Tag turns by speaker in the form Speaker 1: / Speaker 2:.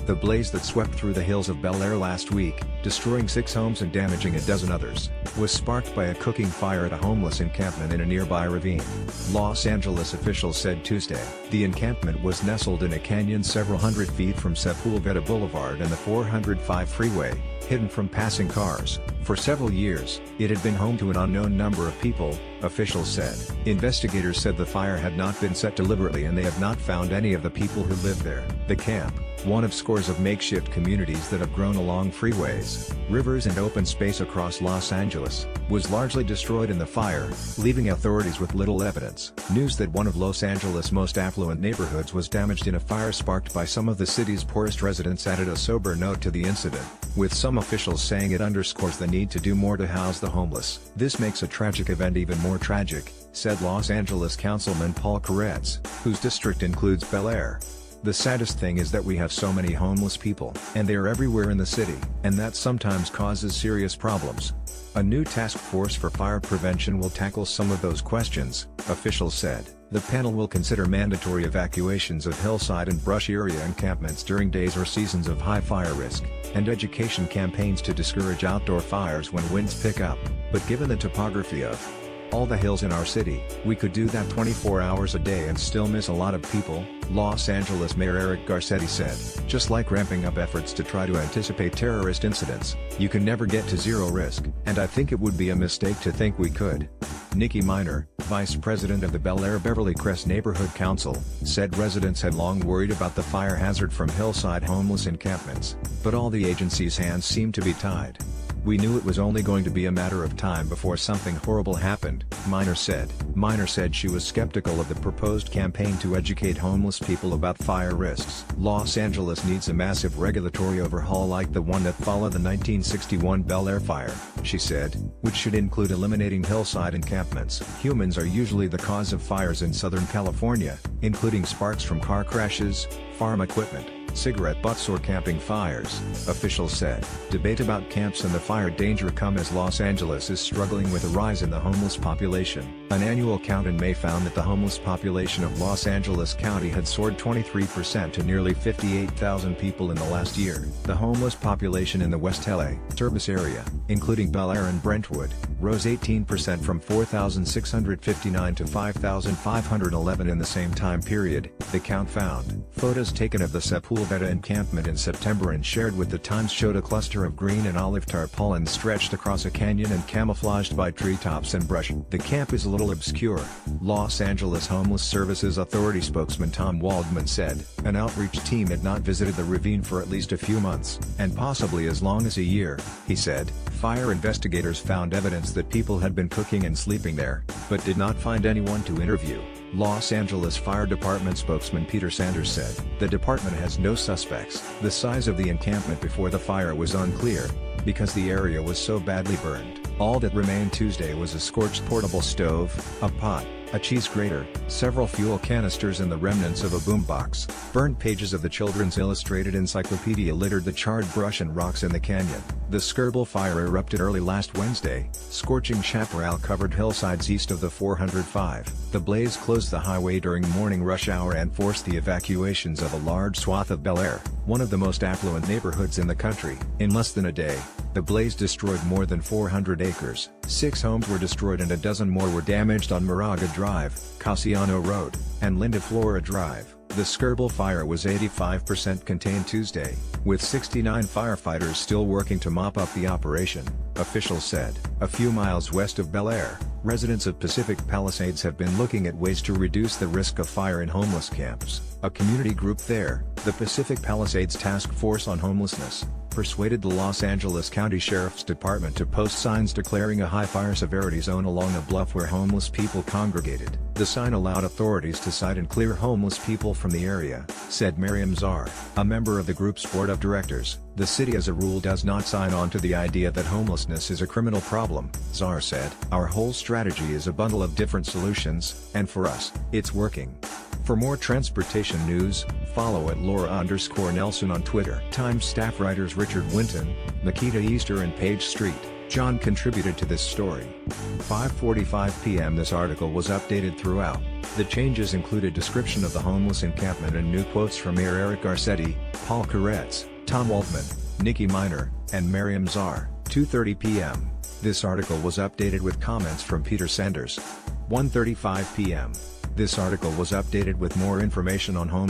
Speaker 1: The blaze that swept through the hills of Bel-Air last week, destroying 6 homes and damaging a dozen others, was sparked by a cooking fire at a homeless encampment in a nearby ravine. Los Angeles officials said Tuesday. The encampment was nestled in a canyon several hundred feet from Sepulveda Boulevard and the 405 freeway, hidden from passing cars. For several years, it had been home to an unknown number of people, officials said. Investigators said the fire had not been set deliberately and they have not found any of the people who lived there. The camp, one of scores of makeshift communities that have grown along freeways, rivers and open space across Los Angeles, was largely destroyed in the fire, leaving authorities with little evidence. News that one of Los Angeles' most affluent neighborhoods was damaged in a fire sparked by some of the city's poorest residents added a sober note to the incident, with some officials saying it underscores the need to do more to house the homeless. This makes a tragic event even more tragic, said Los Angeles Councilman Paul Koretz, whose district includes Bel-Air. The saddest thing is that we have so many homeless people, and they are everywhere in the city, and that sometimes causes serious problems. A new task force for fire prevention will tackle some of those questions, officials said. The panel will consider mandatory evacuations of hillside and brush area encampments during days or seasons of high fire risk, and education campaigns to discourage outdoor fires when winds pick up. But given the topography of all the hills in our city, we could do that 24 hours a day and still miss a lot of people, Los Angeles Mayor Eric Garcetti said. Just like ramping up efforts to try to anticipate terrorist incidents, you can never get to zero risk, and I think it would be a mistake to think we could. Nikki Miner, vice president of the Bel-Air Beverly Crest Neighborhood Council, said residents had long worried about the fire hazard from hillside homeless encampments, but all the agency's hands seemed to be tied. We knew it was only going to be a matter of time before something horrible happened, Miner said. Miner said she was skeptical of the proposed campaign to educate homeless people about fire risks. Los Angeles needs a massive regulatory overhaul like the one that followed the 1961 Bel-Air fire, she said, which should include eliminating hillside encampments. Humans are usually the cause of fires in Southern California, including sparks from car crashes, farm equipment, cigarette butts or camping fires, officials said. Debate about camps and the fire danger come as Los Angeles is struggling with a rise in the homeless population. An annual count in May found that the homeless population of Los Angeles County had soared 23% to nearly 58,000 people in the last year. The homeless population in the West LA service area, including Bel-Air and Brentwood, rose 18% from 4,659 to 5,511 in the same time period, the count found. Photos taken of the Sepulveda encampment in September and shared with the Times showed a cluster of green and olive tarpaulins stretched across a canyon and camouflaged by treetops and brush. The camp is a little obscure, Los Angeles Homeless Services Authority spokesman Tom Waldman said. An outreach team had not visited the ravine for at least a few months, and possibly as long as a year, he said. Fire investigators found evidence that people had been cooking and sleeping there, but did not find anyone to interview. Los Angeles Fire Department spokesman Peter Sanders said, the department has no suspects. The size of the encampment before the fire was unclear, because the area was so badly burned. All that remained Tuesday was a scorched portable stove, a pot, a cheese grater, several fuel canisters and the remnants of a boombox. Burnt pages of the Children's Illustrated Encyclopedia littered the charred brush and rocks in the canyon. The Skirball fire erupted early last Wednesday, scorching chaparral-covered hillsides east of the 405. The blaze closed the highway during morning rush hour and forced the evacuations of a large swath of Bel-Air, one of the most affluent neighborhoods in the country. In less than a day, the blaze destroyed more than 400 acres. 6 homes were destroyed and a dozen more were damaged on Moraga Drive, Casiano Road, and Linda Flora Drive. The Skirball fire was 85% contained Tuesday, with 69 firefighters still working to mop up the operation, officials said. A few miles west of Bel-Air, residents of Pacific Palisades have been looking at ways to reduce the risk of fire in homeless camps. A community group there, the Pacific Palisades Task Force on Homelessness, persuaded the Los Angeles County Sheriff's Department to post signs declaring a high fire severity zone along a bluff where homeless people congregated. The sign allowed authorities to cite and clear homeless people from the area, said Miriam Czar, a member of the group's board of directors. The city as a rule does not sign on to the idea that homelessness is a criminal problem, Czar said. Our whole strategy is a bundle of different solutions, and for us, it's working. For more transportation news, follow at Laura_Nelson on Twitter. Times staff writers Richard Winton, Nikita Easter and Paige Street, John contributed to this story. 5:45 p.m. This article was updated throughout. The changes include a description of the homeless encampment and new quotes from Mayor Eric Garcetti, Paul Koretz, Tom Waldman, Nikki Miner, and Miriam Czar. 2:30 p.m. This article was updated with comments from Peter Sanders. 1:35 p.m. This article was updated with more information on home